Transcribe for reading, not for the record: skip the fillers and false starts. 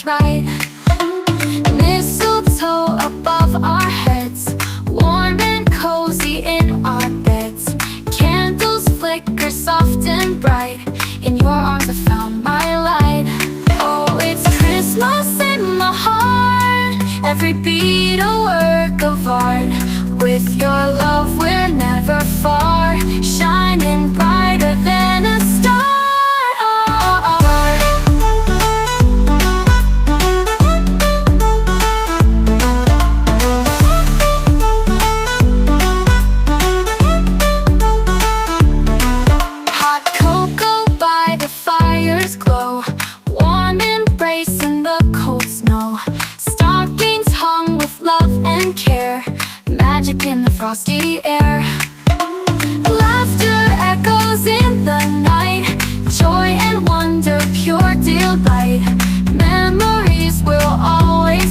right. Mistletoe above our heads, warm and cozy in our beds. Candles flicker soft and bright, in your arms I found my light. Oh, it's Christmas in my heart, every beat a work of art. With your love we're never far, shining brighter than a star. Hot cocoa by the fire's glow, warm embrace in the cold snow. Stockings hung with love and care, magic in the frosty air. Laughter echoes in the night, joy and wonder, pure delight. Memories we'll always